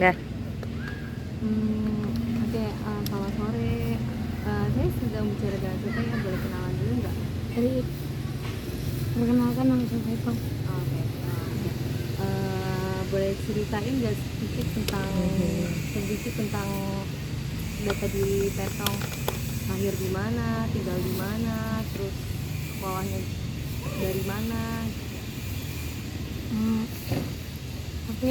Dah. Oke, selamat sore. Saya sedang bicara dengan Teta ya, boleh kenalan dulu nggak? Jadi perkenalkan nama saya Petong. Oke. Boleh ceritain nggak sedikit tentang data diri Petong, lahir di mana, tinggal di mana, terus sekolahnya dari mana? Tapi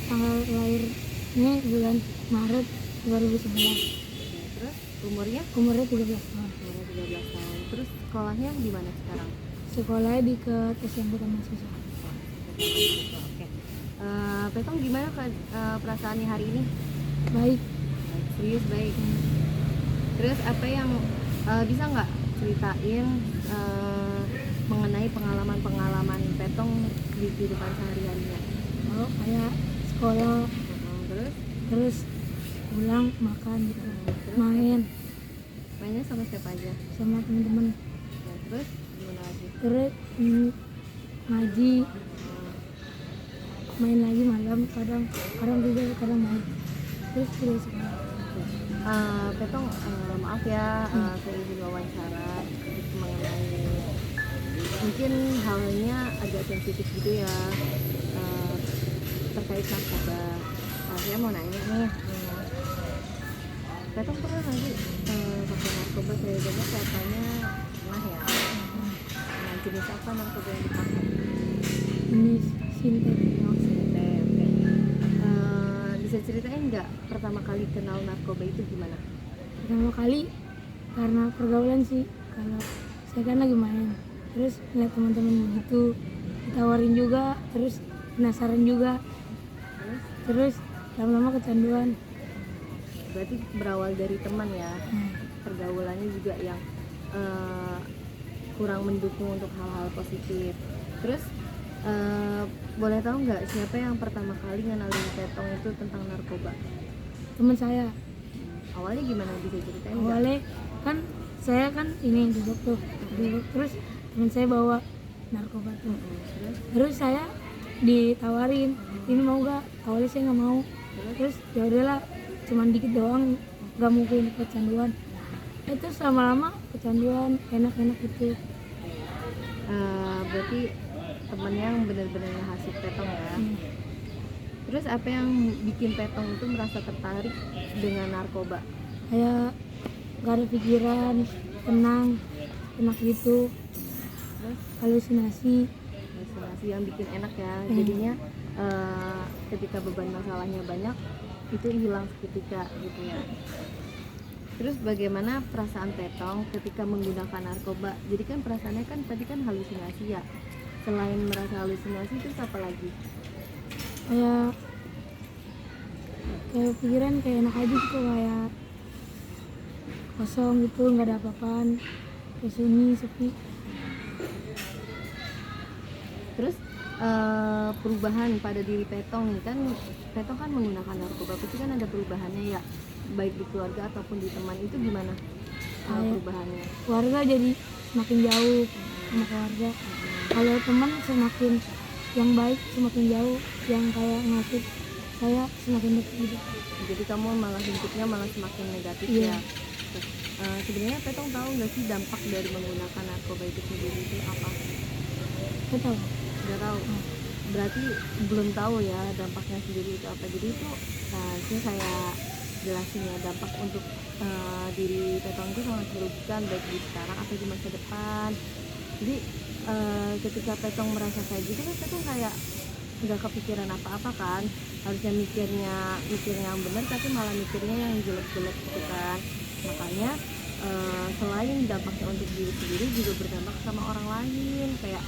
tanggal lahirnya bulan Maret 2011. Terus umurnya? Umurnya 13 tahun. Umurnya 13 tahun. Terus sekolahnya di mana sekarang? Sekolahnya di ke SMP Taman Siswa. Oke. Petong gimana perasaannya hari ini? Baik. Serius baik. Terus apa yang bisa nggak ceritain mengenai pengalaman Petong di kehidupan sehari-harinya? Kalau kayak sekolah, Terus pulang makan gitu, terus mainnya sama siapa aja? sama teman-teman. Ya, terus gimana lagi? Terus ngaji, main lagi malam, kadang juga kadang main. Terus terus Petong maaf ya, saya izin wawancara mengenai mungkin halnya agak sensitif gitu ya, terkait narkoba. Saya mau nanya nih, Petong pernah nggak sih pakai narkoba? Saya dengar katanya pernah ya. Nah, jenis apa narkoba yang dipakai? ini sintetik. Oke. Bisa ceritain nggak pertama kali kenal narkoba itu gimana? Pertama kali karena pergaulan sih, kalau saya kan lagi main terus lihat teman-teman begitu ditawarin juga, terus penasaran juga, terus lama-lama kecanduan. Berarti berawal dari teman ya, pergaulannya juga yang kurang mendukung untuk hal-hal positif. Terus boleh tahu nggak siapa yang pertama kali ngenalin Petong itu tentang narkoba? Teman saya Awalnya gimana, bisa ceritain nggak? awalnya kan saya kan ini duduk terus teman saya bawa narkoba tuh, terus saya ditawarin ini mau gak, awalnya saya nggak mau, terus ya udahlah cuman dikit doang, nggak mungkin kecanduan. Terus lama-lama kecanduan, enak-enak gitu. Berarti temen yang benar-benar ngasih Petong ya. Terus apa yang bikin Petong itu merasa tertarik dengan narkoba? Kayak gak ada pikiran, tenang, enak gitu, Terus halusinasi. yang bikin enak ya, jadinya ketika beban masalahnya banyak itu hilang seketika gitu ya. Terus bagaimana perasaan Petong ketika menggunakan narkoba? Jadi kan perasaannya kan tadi kan halusinasi ya. Selain merasa halusinasi terus apa lagi? Kayak pikiran kayak enak aja gitu, kayak kosong gitu, nggak ada apa-apaan, kayak sunyi, sepi. Terus perubahan pada diri Petong nih kan, Petong kan menggunakan narkoba, pasti kan ada perubahannya ya, baik di keluarga ataupun di teman, itu gimana perubahannya? Keluarga jadi semakin jauh sama keluarga. Kalau teman semakin yang baik semakin jauh, yang kayak ngasih saya semakin dekat gitu. Jadi kamu malah bentuknya malah semakin negatif Iya. ya. Terus, sebenarnya Petong tahu nggak sih dampak dari menggunakan narkoba itu sendiri itu apa? Saya tahu. Nggak tahu. Berarti belum tahu ya dampaknya sendiri itu apa. Jadi itu ini saya jelasin ya, dampak untuk diri Petong itu sangat merugikan baik di sekarang atau di masa depan. Jadi ketika Petong merasa kayak gitu kan Petong kayak nggak kepikiran apa-apa kan, harusnya mikirnya yang benar tapi malah mikirnya yang jelek-jelek gitu kan. Makanya selain dampaknya untuk diri sendiri juga berdampak sama orang lain. Kayak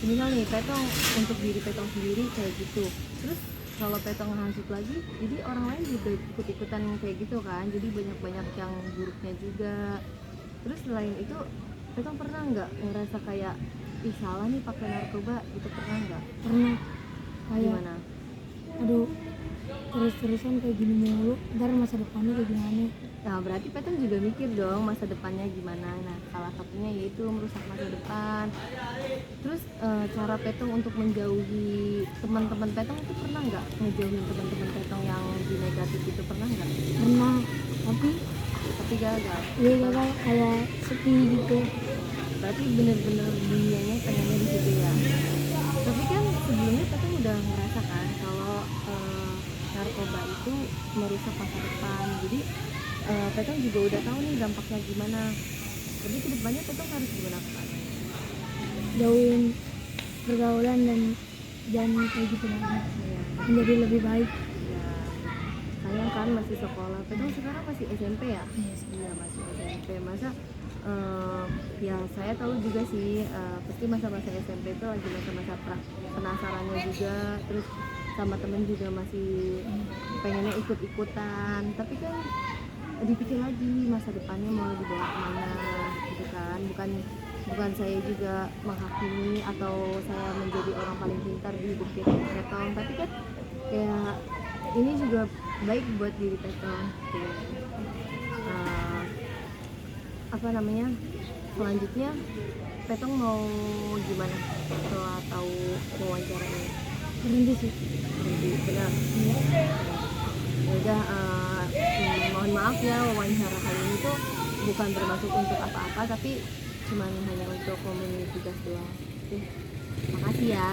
misal nih Petong, untuk diri Petong sendiri kayak gitu, terus kalau Petong ngasih lagi jadi orang lain juga ikut-ikutan kayak gitu kan, jadi banyak yang buruknya juga. Terus selain itu Petong pernah nggak ngerasa kayak ih salah nih pakai narkoba gitu, pernah nggak? Pernah kayak Gimana? aduh terus-terusan kayak gini mulu, ntar masa depannya kayak gimana? Nah, berarti Petong juga mikir dong masa depannya gimana. Nah, salah satunya yaitu merusak masa depan. Terus cara Petong untuk menjauhi teman-teman Petong itu pernah nggak ngejauhin teman-teman Petong yang di negatif itu, pernah nggak? Pernah, tapi Tapi gagal. dia gagal kayak sepi gitu. Berarti bener-bener dunianya pengennya di situ ya. Tapi kan sebelumnya Petong udah merasakan kalau narkoba itu merusak masa depan. Jadi Petong juga udah tahu nih dampaknya gimana. Jadi kedepannya Petong harus gimana Pak? Jauhin pergaulan dan jangan kayak gitu lagi, Ya, menjadi lebih baik. ya. Sayang kan masih sekolah. Petong sekarang masih SMP ya? Iya sih. Iya masih SMP. Masa ya saya tahu juga sih pasti masa-masa SMP itu lagi masa-masa penasarannya juga, terus sama temen juga masih pengennya ikut-ikutan, tapi kan dipikir lagi masa depannya mau dibawa kemana gitu kan. Bukan saya juga menghakimi atau saya menjadi orang paling pintar di hidup Petong, tapi kan ya ini juga baik buat diri Petong gitu. Eh, apa namanya, selanjutnya Petong mau gimana setelah tahu wawancara ini? Berhenti sih. Jadi benar. Iya. Ya udah, mohon maaf ya, wawancara kali ini tuh bukan bermaksud untuk apa-apa, tapi cuman hanya untuk komunitas doang. Oke, makasih ya.